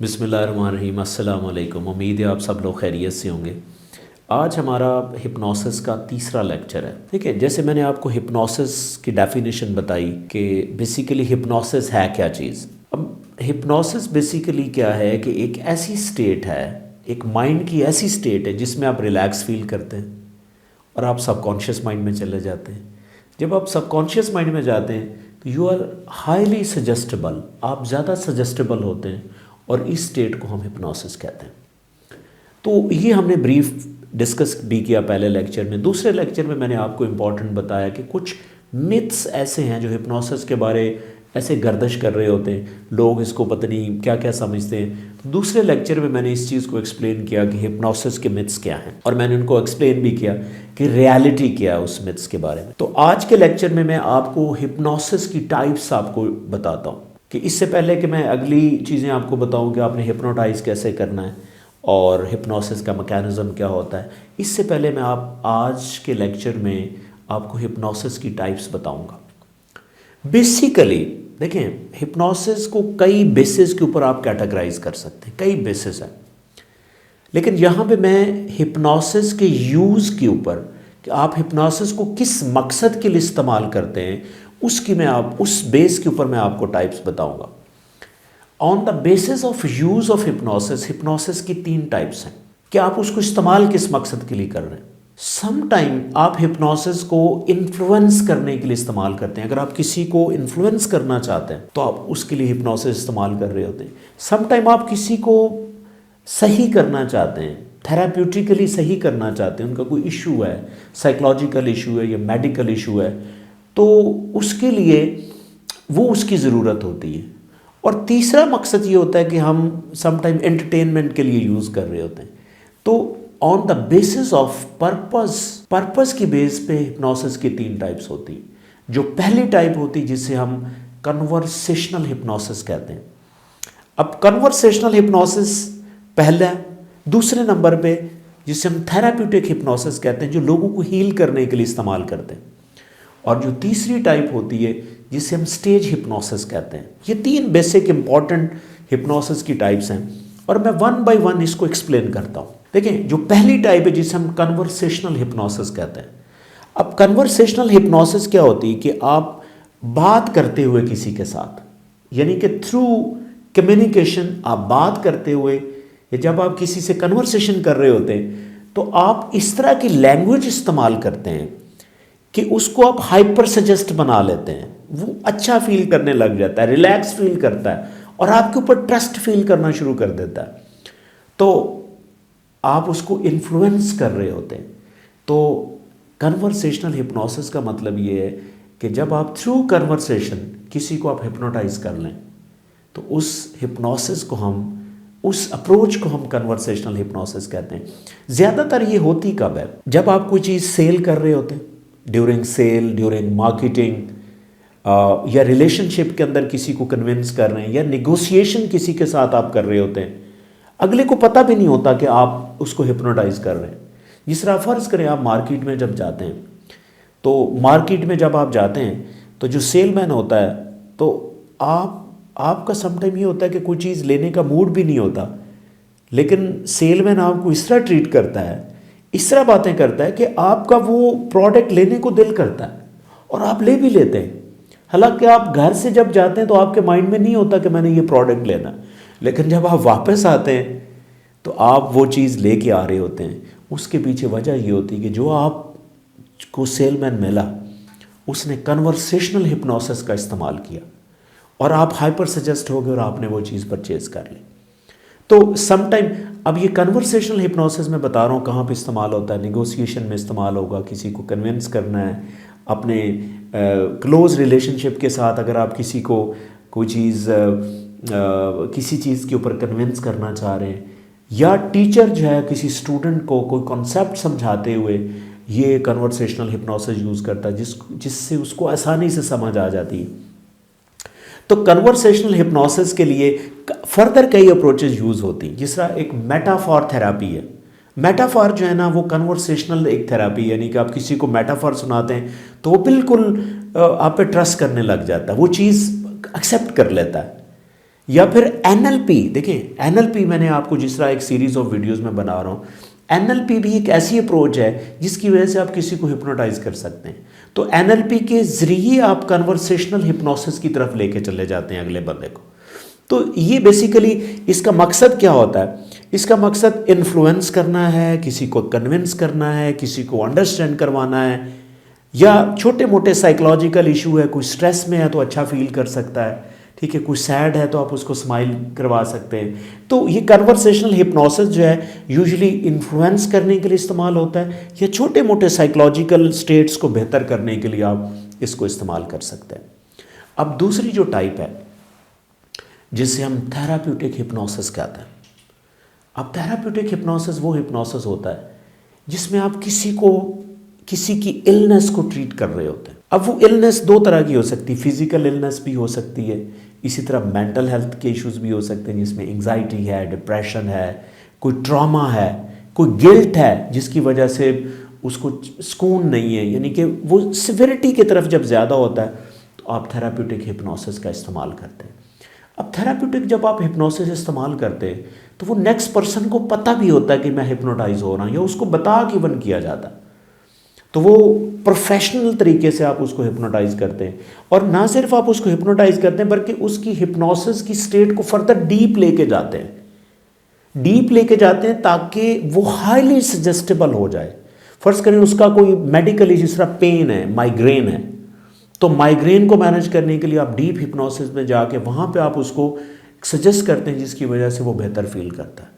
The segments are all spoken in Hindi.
बिस्मिल्लाहिर्रहमानिर्रहीम, अस्सलाम वालेकुम। उम्मीद है आप सब लोग खैरियत से होंगे। आज हमारा हिप्नोसिस का तीसरा लेक्चर है। ठीक है, जैसे मैंने आपको हिप्नोसिस की डेफिनेशन बताई कि बेसिकली हिप्नोसिस है क्या चीज़। अब हिप्नोसिस बेसिकली क्या है कि एक ऐसी स्टेट है, एक माइंड की ऐसी स्टेट है जिसमें आप रिलैक्स फील करते हैं और आप सबकॉन्शियस माइंड में चले जाते हैं। जब आप सबकॉन्शियस माइंड में जाते हैं तो यू आर हाईली सजेस्टेबल, आप ज़्यादा सजेस्टेबल होते हैं और इस स्टेट को हम हिप्नोसिस कहते हैं। तो ये हमने ब्रीफ डिस्कस भी किया पहले लेक्चर में। दूसरे लेक्चर में मैंने आपको इम्पॉर्टेंट बताया कि कुछ मिथ्स ऐसे हैं जो हिप्नोसिस के बारे ऐसे गर्दिश कर रहे होते हैं, लोग इसको पता नहीं क्या क्या समझते हैं। तो दूसरे लेक्चर में मैंने इस चीज़ को एक्सप्लेन किया कि हिप्नोसिस के मिथ्स क्या हैं और मैंने उनको एक्सप्लेन भी किया कि रियलिटी क्या है उस मिथ्स के बारे में। तो आज के लेक्चर में मैं आपको हिप्नोसिस की टाइप्स आपको बताता हूँ। कि इससे पहले कि मैं अगली चीज़ें आपको बताऊं कि आपने हिप्नोटाइज कैसे करना है और हिप्नोसिस का मैकेनिज़्म क्या होता है, इससे पहले मैं आज के लेक्चर में आपको हिप्नोसिस की टाइप्स बताऊंगा। बेसिकली देखें, हिप्नोसिस को कई बेसिस के ऊपर आप कैटेगराइज कर सकते हैं, कई बेसिस हैं। लेकिन यहाँ पे मैं हिप्नोसिस के यूज़ के ऊपर कि आप हिप्नोसिस को किस मकसद के लिए इस्तेमाल करते हैं उस बेस के ऊपर मैं आपको टाइप्स बताऊंगा। On the basis of use of hypnosis, hypnosis की 3 टाइप्स हैं कि आप उसको इस्तेमाल किस मकसद के लिए कर रहे हैं। सम टाइम आप हिप्नोसिस को इन्फ्लुएंस करने के लिए इस्तेमाल करते हैं। अगर आप किसी को इन्फ्लुएंस करना चाहते हैं तो आप उसके लिए हिप्नोसिस इस्तेमाल कर रहे होते हैं। सम टाइम आप किसी को सही करना चाहते हैं, थेराप्यूटिकली सही करना चाहते हैं, उनका कोई इशू है, साइकोलॉजिकल इशू है या मेडिकल इशू है, तो उसके लिए वो उसकी ज़रूरत होती है। और तीसरा मकसद ये होता है कि हम समटाइम एंटरटेनमेंट के लिए यूज़ कर रहे होते हैं। तो on the basis of purpose की बेस पे हिप्नोसिस की 3 टाइप्स होती हैं। जो पहली टाइप होती है जिसे हम कन्वर्सेशनल हिप्नोसिस कहते हैं। अब कन्वर्सेशनल हिप्नोसिस पहला है। दूसरे नंबर पे जिसे हम थेराप्यूटिक हिप्नोसिस कहते हैं, जो लोगों को हील करने के लिए इस्तेमाल करते हैं। और जो तीसरी टाइप होती है जिसे हम स्टेज हिप्नोसिस कहते हैं। ये 3 बेसिक इंपॉर्टेंट हिप्नोसिस की टाइप्स हैं और मैं 1 बाय 1 इसको एक्सप्लेन करता हूँ। देखें, जो पहली टाइप है जिसे हम कन्वर्सेशनल हिप्नोसिस कहते हैं। अब कन्वर्सेशनल हिप्नोसिस क्या होती है कि आप बात करते हुए किसी के साथ, यानी कि थ्रू कम्युनिकेशन आप बात करते हुए, या जब आप किसी से कन्वर्सेशन कर रहे होते हैं तो आप इस तरह की लैंग्वेज इस्तेमाल करते हैं कि उसको आप हाइपर सजेस्ट बना लेते हैं। वो अच्छा फील करने लग जाता है, रिलैक्स फील करता है और आपके ऊपर ट्रस्ट फील करना शुरू कर देता है। तो आप उसको इन्फ्लुएंस कर रहे होते हैं। तो कन्वर्सेशनल हिप्नोसिस का मतलब ये है कि जब आप थ्रू कन्वर्सेशन किसी को आप हिप्नोटाइज कर लें तो उस अप्रोच को हम कन्वर्सेशनल हिप्नोसिस कहते हैं। ज़्यादातर ये होती कब है? जब आप कोई चीज़ सेल कर रहे होते हैं, ड्यूरिंग सेल, ड्यूरिंग मार्केटिंग, या रिलेशनशिप के अंदर किसी को कन्विंस कर रहे हैं, या निगोशिएशन किसी के साथ आप कर रहे होते हैं। अगले को पता भी नहीं होता कि आप उसको हिप्नोटाइज कर रहे हैं। जिस तरह फ़र्ज़ करें आप मार्केट में जब जाते हैं, तो मार्केट में जब आप जाते हैं तो जो सेलमैन होता है, तो आपका समटाइम ये होता है कि कोई चीज़ लेने का मूड भी नहीं होता, लेकिन सेलमैन आपको इस तरह ट्रीट करता है, इस तरह बातें करता है कि आपका वो प्रोडक्ट लेने को दिल करता है और आप ले भी लेते हैं। हालांकि आप घर से जब जाते हैं तो आपके माइंड में नहीं होता कि मैंने ये प्रोडक्ट लेना, लेकिन जब आप वापस आते हैं तो आप वो चीज़ लेके आ रहे होते हैं। उसके पीछे वजह ये होती है कि जो आपको सेलमैन मिला उसने कन्वर्सेशनल हिप्नोसिस का इस्तेमाल किया और आप हाइपर सजेस्ट हो गए और आपने वो चीज़ परचेज कर ली। तो समटाइम अब ये कन्वर्सेशनल हिप्नोसिस में बता रहा हूँ कहाँ पे इस्तेमाल होता है। निगोशिएशन में इस्तेमाल होगा, किसी को कन्विंस करना है, अपने क्लोज़ रिलेशनशिप के साथ अगर आप किसी को कोई चीज़ किसी चीज़ के ऊपर कन्विंस करना चाह रहे हैं, या टीचर जो है किसी स्टूडेंट को कोई कॉन्सेप्ट समझाते हुए ये कन्वर्सेशनल हिप्नोसिस यूज़ करता है जिससे उसको आसानी से समझ आ जाती है। तो कन्वर्सेशनल हिप्नोसिस के लिए फर्दर कई अप्रोचेज यूज़ होती हैं। जिस तरह एक मेटाफॉर थेरापी है। मेटाफॉर जो है ना वो कन्वर्सेशनल एक थेरापी, यानी कि आप किसी को मेटाफॉर सुनाते हैं तो वो बिल्कुल आप पे ट्रस्ट करने लग जाता है, वो चीज़ एक्सेप्ट कर लेता है। या फिर एनएलपी, देखिए एनएलपी मैंने आपको जिस तरह एक सीरीज ऑफ वीडियोस में बना रहा हूँ, एनएलपी भी एक ऐसी अप्रोच है जिसकी वजह से आप किसी को हिप्नोटाइज कर सकते हैं। तो एनएलपी के जरिए आप कन्वर्सेशनल हिप्नोसिस की तरफ लेके चले जाते हैं अगले बंदे को। तो ये बेसिकली इसका मकसद क्या होता है? इसका मकसद इन्फ्लुएंस करना है, किसी को कन्विंस करना है, किसी को अंडरस्टैंड करवाना है, या छोटे मोटे साइकोलॉजिकल इशू है, कोई स्ट्रेस में है तो अच्छा फील कर सकता है, ठीक है, कोई सैड है तो आप उसको स्माइल करवा सकते हैं। तो ये कन्वर्सेशनल हिप्नोसिस जो है यूजुअली इन्फ्लुएंस करने के लिए इस्तेमाल होता है, या छोटे मोटे साइकोलॉजिकल स्टेट्स को बेहतर करने के लिए आप इसको इस्तेमाल कर सकते हैं। अब दूसरी जो टाइप है जिसे हम थेराप्यूटिक हिप्नोसिस कहते हैं। अब थेराप्यूटिक हिप्नोसिस वो हिप्नोसिस होता है जिसमें आप किसी की इलनेस को ट्रीट कर रहे होते हैं। अब वो इलनेस दो तरह की हो सकती है, फिजिकल इलनेस भी हो सकती है, इसी तरह मेंटल हेल्थ के इश्यूज भी हो सकते हैं जिसमें एंग्जाइटी है, डिप्रेशन है, कोई ट्रॉमा है, कोई गिल्ट है जिसकी वजह से उसको सुकून नहीं है, यानी कि वो सिविरिटी की तरफ जब ज़्यादा होता है तो आप थेराप्यूटिक हिप्नोसिस का इस्तेमाल करते हैं। अब थेराप्यूटिक जब आप हिप्नोसिस इस्तेमाल करते हैं तो वो नेक्स्ट पर्सन को पता भी होता है कि मैं हिप्नोटाइज हो रहा हूँ, या उसको बता के इवन किया जाता है। तो वो प्रोफेशनल तरीके से आप उसको हिप्नोटाइज करते हैं, और ना सिर्फ आप उसको हिप्नोटाइज करते हैं बल्कि उसकी हिप्नोसिस की स्टेट को फर्दर डीप लेके जाते हैं ताकि वो हाईली सजेस्टेबल हो जाए। फर्ज करें उसका कोई मेडिकल जिस तरह पेन है, माइग्रेन है, तो माइग्रेन को मैनेज करने के लिए आप डीप हिप्नोसिस में जाके वहाँ पे आप उसको सजेस्ट करते हैं जिसकी वजह से वो बेहतर फील करता है।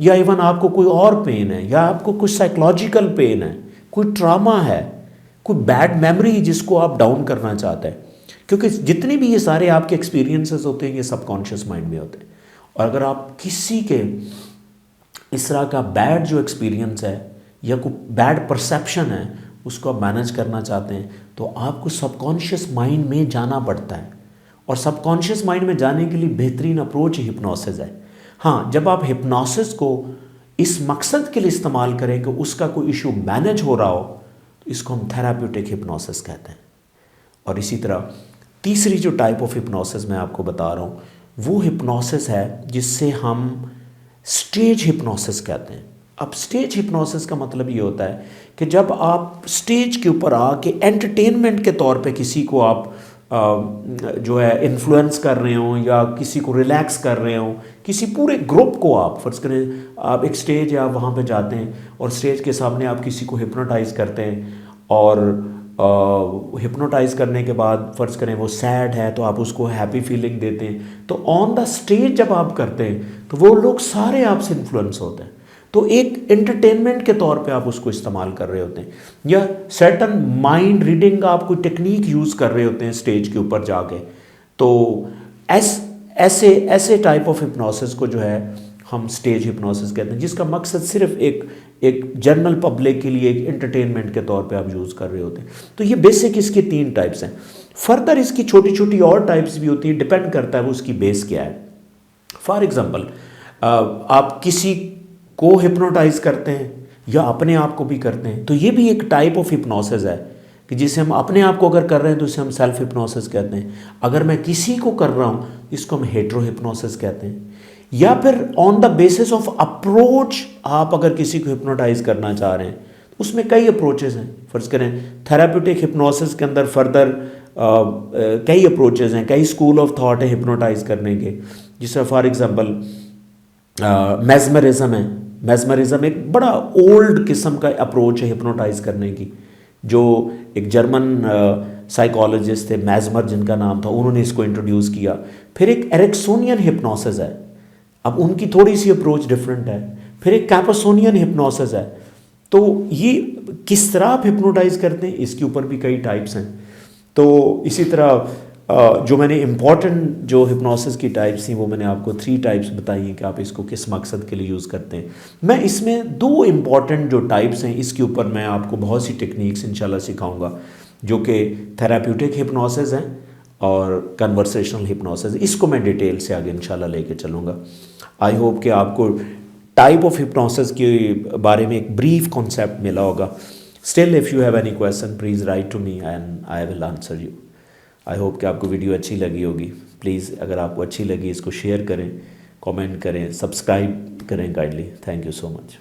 या इवन आपको कोई और पेन है, या आपको कुछ साइकोलॉजिकल पेन है, कोई ट्रामा है, कोई बैड मेमोरी जिसको आप डाउन करना चाहते हैं, क्योंकि जितने भी ये सारे आपके एक्सपीरियंसेस होते हैं ये सबकॉन्शियस माइंड में होते हैं। और अगर आप किसी के इस तरह का बैड जो एक्सपीरियंस है या कोई बैड परसेप्शन है उसको आप मैनेज करना चाहते हैं तो आपको सबकॉन्शियस माइंड में जाना पड़ता है, और सबकॉन्शियस माइंड में जाने के लिए बेहतरीन अप्रोच हिप्नोसिस है। हाँ, जब आप हिप्नोसिस को इस मकसद के लिए इस्तेमाल करें कि उसका कोई इशू मैनेज हो रहा हो तो इसको हम थेराप्यूटिक हिप्नोसिस कहते हैं। और इसी तरह तीसरी जो टाइप ऑफ हिप्नोसिस मैं आपको बता रहा हूँ वो हिप्नोसिस है जिससे हम स्टेज हिप्नोसिस कहते हैं। अब स्टेज हिप्नोसिस का मतलब ये होता है कि जब आप स्टेज के ऊपर आके एंटरटेनमेंट के तौर पे किसी को आप जो है इन्फ्लुएंस कर रहे हो, या किसी को रिलैक्स कर रहे हो, किसी पूरे ग्रुप को आप फ़र्ज़ करें आप एक स्टेज है, आप वहाँ पे जाते हैं और स्टेज के सामने आप किसी को हिप्नोटाइज़ करते हैं, और हिप्नोटाइज़ करने के बाद फ़र्ज़ करें वो सैड है तो आप उसको हैप्पी फीलिंग देते हैं। तो ऑन द स्टेज जब आप करते हैं तो वो लोग सारे आपसे इन्फ्लुएंस होते हैं, तो एक एंटरटेनमेंट के तौर पे आप उसको इस्तेमाल कर रहे होते हैं, या सर्टन माइंड रीडिंग का आप कोई टेक्निक यूज़ कर रहे होते हैं स्टेज के ऊपर जाके। तो ऐसे टाइप ऑफ हिप्नोसिस को जो है हम स्टेज हिप्नोसिस कहते हैं, जिसका मकसद सिर्फ एक जनरल पब्लिक के लिए एक एंटरटेनमेंट के तौर पे आप यूज़ कर रहे होते हैं। तो ये बेसिक इसके 3 टाइप्स हैं। फर्दर इसकी छोटी छोटी और टाइप्स भी होती हैं, डिपेंड करता है वो उसकी बेस क्या है। फॉर एग्जांपल आप किसी को हिप्नोटाइज करते हैं या अपने आप को भी करते हैं, तो ये भी एक टाइप ऑफ हिप्नोसिस है कि जिसे हम अपने आप को अगर कर रहे हैं तो इसे हम सेल्फ हिप्नोसिस कहते हैं। अगर मैं किसी को कर रहा हूँ इसको हम हेटेरो हिप्नोसिस कहते हैं। या फिर on the basis of approach आप अगर किसी को हिप्नोटाइज करना चाह रहे हैं तो उसमें कई अप्रोचेस हैं। फर्ज करें थेराप्यूटिक हिप्नोसिस के अंदर फर्दर कई अप्रोचेस हैं, कई स्कूल ऑफ थॉट है हिप्नोटाइज करने के। जिससे फॉर एग्जांपल मेस्मरिज्म है। मेस्मरिज्म एक बड़ा ओल्ड किस्म का अप्रोच है हिप्नोटाइज करने की, जो एक जर्मन साइकोलॉजिस्ट थे मैस्मर जिनका नाम था, उन्होंने इसको इंट्रोड्यूस किया। फिर एक एरिक्सोनियन हिप्नोसिस है, अब उनकी थोड़ी सी अप्रोच डिफरेंट है। फिर एक कैपासोनियन हिप्नोसिस है। तो ये किस तरह आप हिप्नोटाइज करते हैं इसके ऊपर भी कई टाइप्स हैं। तो इसी तरह जो मैंने इम्पॉर्टेंट जो हिप्नोसिस की टाइप्स थी वो मैंने आपको 3 टाइप्स बताई हैं कि आप इसको किस मकसद के लिए यूज़ करते हैं। मैं इसमें 2 इम्पॉर्टेंट जो टाइप्स हैं इसके ऊपर मैं आपको बहुत सी टेक्निक्स इंशाल्लाह सिखाऊंगा, जो कि थेराप्यूटिक हिप्नोसिस हैं और कन्वर्सेशनल हिप्नोसिस। इसको मैं डिटेल से आगे इंशाल्लाह लेके चलूँगा। आई होप कि आपको टाइप ऑफ हिप्नोसिस के बारे में एक ब्रीफ कॉन्सेप्ट मिला होगा। Still if you have any question please write to me and I will answer you. I hope कि आपको वीडियो अच्छी लगी होगी। प्लीज़ अगर आपको अच्छी लगी इसको शेयर करें, कमेंट करें, सब्सक्राइब करें kindly. Thank you so much.